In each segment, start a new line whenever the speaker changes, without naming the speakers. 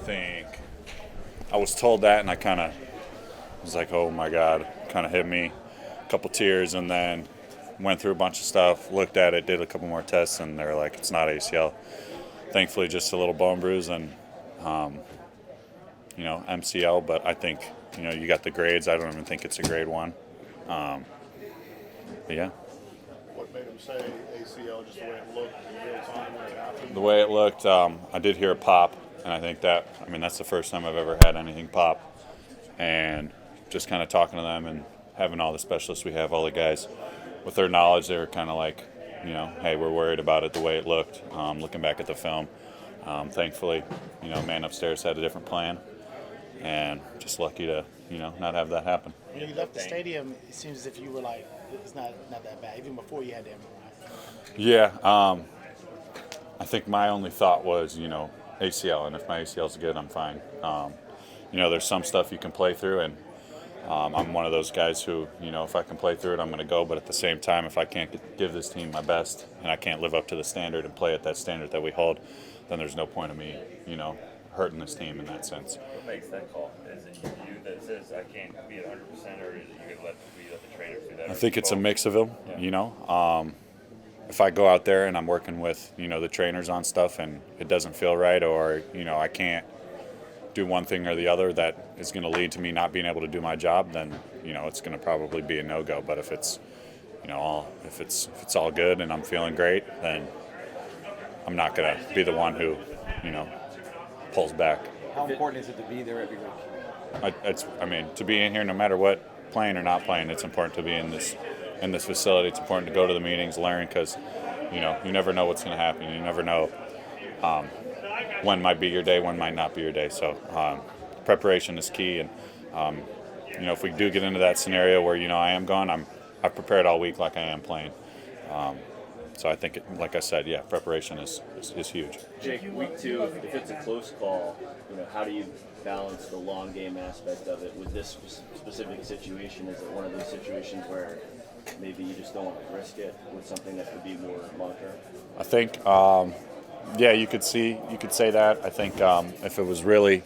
think I was told that, and I kind of was like, oh my God, kind of hit me. A couple tears, and then went through a bunch of stuff, looked at it, did a couple more tests, and they're like, it's not ACL. Thankfully, just a little bone bruise and, MCL, but I think, you got the grades. I don't even think it's a grade 1. But yeah.
What made him say ACL, just the way it looked in real time when it happened?
The way it looked, I did hear a pop, and I think that's the first time I've ever had anything pop. And just kind of talking to them and having all the specialists we have, all the guys, with their knowledge, they were kind of like, hey, we're worried about it the way it looked, looking back at the film. Thankfully, man upstairs had a different plan, and just lucky to, not have that happen.
When you left the stadium, it seems as if you were like, it's not that bad, even before you had the MRI.
Yeah, I think my only thought was, ACL, and if my ACL is good, I'm fine. There's some stuff you can play through, and I'm one of those guys who, if I can play through it, I'm going to go. But at the same time, if I can't give this team my best and I can't live up to the standard and play at that standard that we hold, then there's no point of me, hurting this team in that sense.
What makes that call? Is it you that says I can't be at 100%, or is it you let the trainers do that?
I think it's a mix of them, If I go out there and I'm working with, the trainers on stuff and it doesn't feel right, or, I can't do one thing or the other that is going to lead to me not being able to do my job, then, it's going to probably be a no-go. But if it's, if it's all good and I'm feeling great, then I'm not going to be the one who, pulls back.
How important is it to be there every week?
To be in here, no matter what, playing or not playing, it's important to be in this facility. It's important to go to the meetings, learn, because, you never know what's going to happen. You never know when might be your day, when might not be your day. So preparation is key. And, if we do get into that scenario where, I am gone, I've prepared all week like I am playing. So I think, like I said, yeah, preparation is huge.
Jake, week 2, if it's a close call, how do you balance the long game aspect of it with this specific situation? Is it one of those situations where maybe you just don't want to risk it with something that could be more long term?
I think, yeah, you could say that. I think if it was really,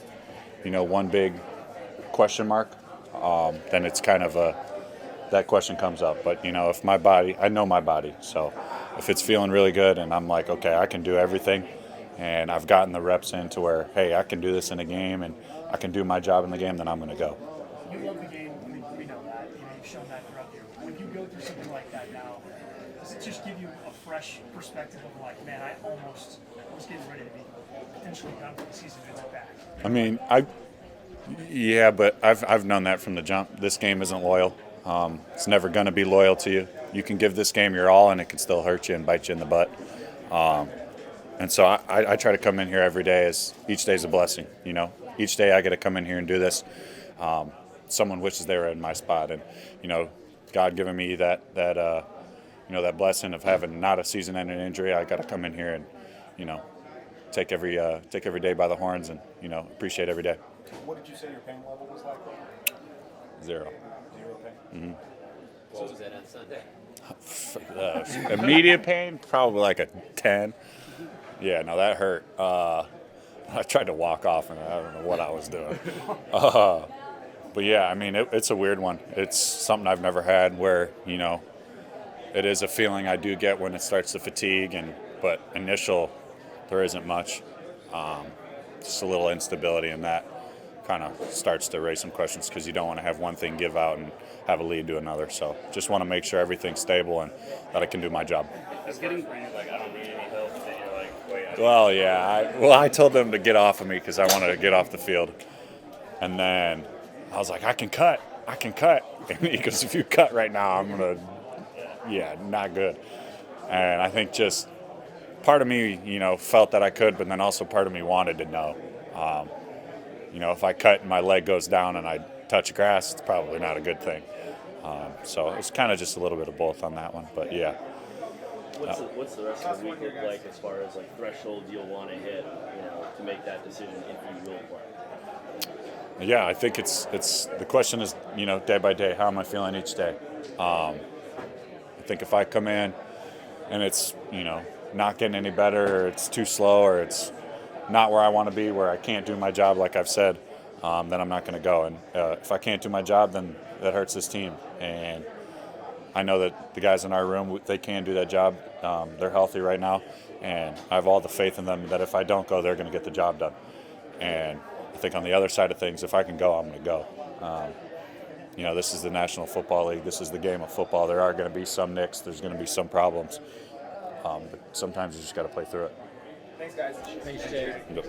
one big question mark, then it's kind of that question comes up. But, if my body, I know my body, so if it's feeling really good and I'm like, okay, I can do everything, and I've gotten the reps in to where, hey, I can do this in a game and I can do my job in the game, then I'm going to go.
You love the game. We know that. You've shown that throughout the year. When you go through something like that now, does it just give you a fresh perspective of like, man, I was getting ready to be potentially done for the season and it's back?
Yeah, but I've known that from the jump. This game isn't loyal. It's never going to be loyal to you. You can give this game your all, and it can still hurt you and bite you in the butt. And so I try to come in here every day as each day's a blessing. Each day I get to come in here and do this. Someone wishes they were in my spot, and God giving me that blessing of having not a season-ending injury. I got to come in here and take every day by the horns and appreciate every day.
What did you say your pain level was like?
0.
0 pain?
Mm-hmm.
What was that on Sunday?
Immediate pain, probably like a 10. Yeah, no, that hurt. I tried to walk off, and I don't know what I was doing. But yeah, it's a weird one. It's something I've never had where, it is a feeling I do get when it starts to fatigue, but initial, there isn't much. Just a little instability, and that kind of starts to raise some questions because you don't want to have one thing give out and have a lead to another. So just want to make sure everything's stable and that I can do my job.
It's getting like, I don't need any help. Then you're like, wait.
Well, yeah. I told them to get off of me because I wanted to get off the field. And then I was like, I can cut. And he goes, if you cut right now, I'm going to, not good. And I think just part of me, felt that I could, but then also part of me wanted to know. If I cut and my leg goes down and I touch grass, it's probably not a good thing. So it's kind of just a little bit of both on that one, but yeah.
What's the rest of the week look like as far as like threshold you'll want to hit, to make that decision if you will play?
Yeah, I think it's the question is, day by day, how am I feeling each day? I think if I come in and it's, not getting any better, or it's too slow, or it's, not where I want to be, where I can't do my job like I've said, then I'm not going to go. And if I can't do my job, then that hurts this team. And I know that the guys in our room, they can do that job. They're healthy right now, and I have all the faith in them that if I don't go, they're going to get the job done. And I think on the other side of things, if I can go, I'm going to go. This is the National Football League. This is the game of football. There are going to be some nicks. There's going to be some problems. But sometimes you just got to play through it.
Thanks, guys. Thanks, Jay.
Yep.